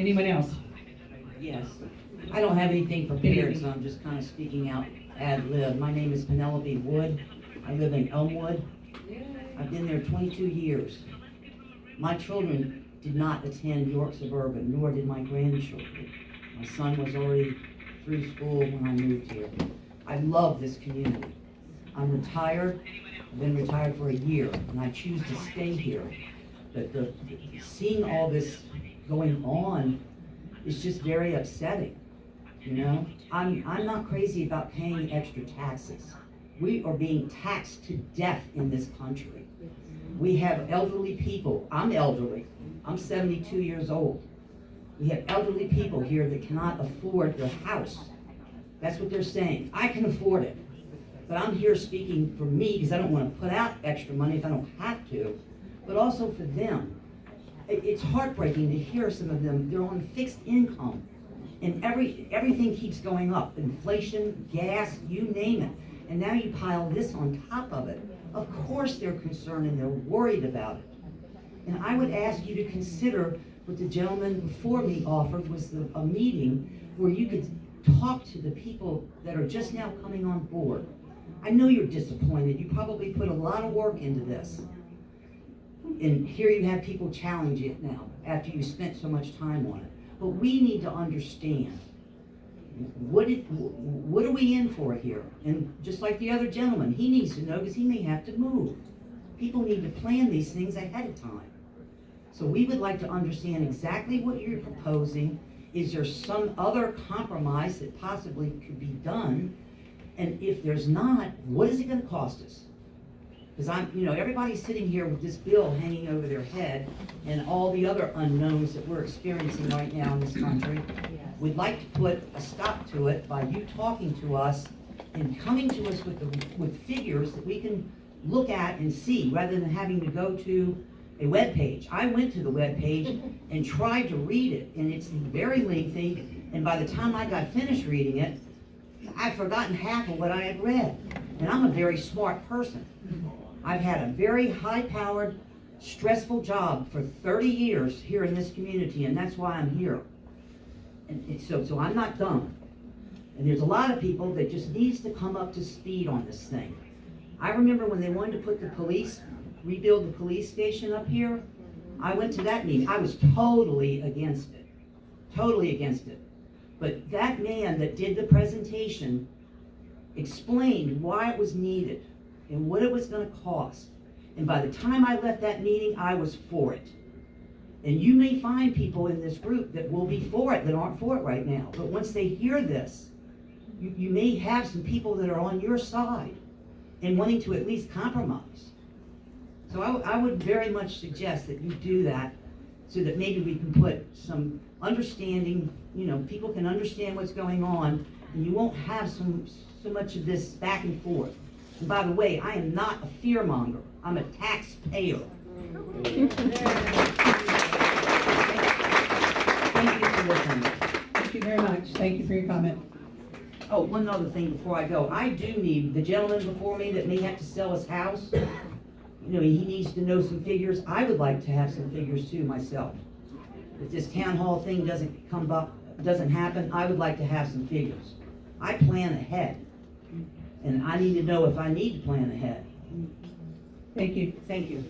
Anyone else? Yes. I don't have anything prepared, so I'm just kind of speaking out ad lib. My name is Penelope Wood. I live in Elmwood. I've been there 22 years. My children did not attend York Suburban, nor did my grandchildren. My son was already through school when I moved here. I love this community. I'm retired. I've been retired for a year, and I choose to stay here. But seeing all this going on is just very upsetting. You know, I'm not crazy about paying extra taxes. We are being taxed to death in this country. We have elderly people. I'm elderly. I'm 72 years old. We have elderly people here that cannot afford their house. That's what they're saying. I can afford it. But I'm here speaking for me because I don't want to put out extra money if I don't have to, but also for them. It's heartbreaking to hear some of them. They're on fixed income. And everything keeps going up. Inflation, gas, you name it. And now you pile this on top of it. Of course they're concerned and they're worried about it. And I would ask you to consider what the gentleman before me offered was a meeting where you could talk to the people that are just now coming on board. I know you're disappointed. You probably put a lot of work into this. And here you have people challenge it now after you spent so much time on it. But we need to understand, what are we in for here? And just like the other gentleman, he needs to know because he may have to move. People need to plan these things ahead of time. So we would like to understand exactly what you're proposing. Is there some other compromise that possibly could be done? And if there's not, what is it going to cost us? Because everybody's sitting here with this bill hanging over their head and all the other unknowns that we're experiencing right now in this country. We'd like to put a stop to it by you talking to us and coming to us with figures that we can look at and see rather than having to go to a web page. I went to the web page and tried to read it, and it's very lengthy, and by the time I got finished reading it, I'd forgotten half of what I had read. And I'm a very smart person. I've had a very high-powered, stressful job for 30 years here in this community, and that's why I'm here. And so I'm not dumb. And there's a lot of people that just needs to come up to speed on this thing. I remember when they wanted to put rebuild the police station up here, I went to that meeting. I was totally against it. Totally against it. But that man that did the presentation explained why it was needed and what it was going to cost. And by the time I left that meeting, I was for it. And you may find people in this group that will be for it that aren't for it right now. But once they hear this, you may have some people that are on your side and wanting to at least compromise. So I would very much suggest that you do that so that maybe we can put some understanding, people can understand what's going on, and you won't have so much of this back and forth. And by the way, I am not a fearmonger. I'm a taxpayer. Thank you for listening. Thank you very much. Thank you for your comment. Oh, one other thing before I go. I do need, the gentleman before me that may have to sell his house, he needs to know some figures. I would like to have some figures too myself. If this town hall thing doesn't happen, I would like to have some figures. I plan ahead. And I need to know if I need to plan ahead. Thank you. Thank you.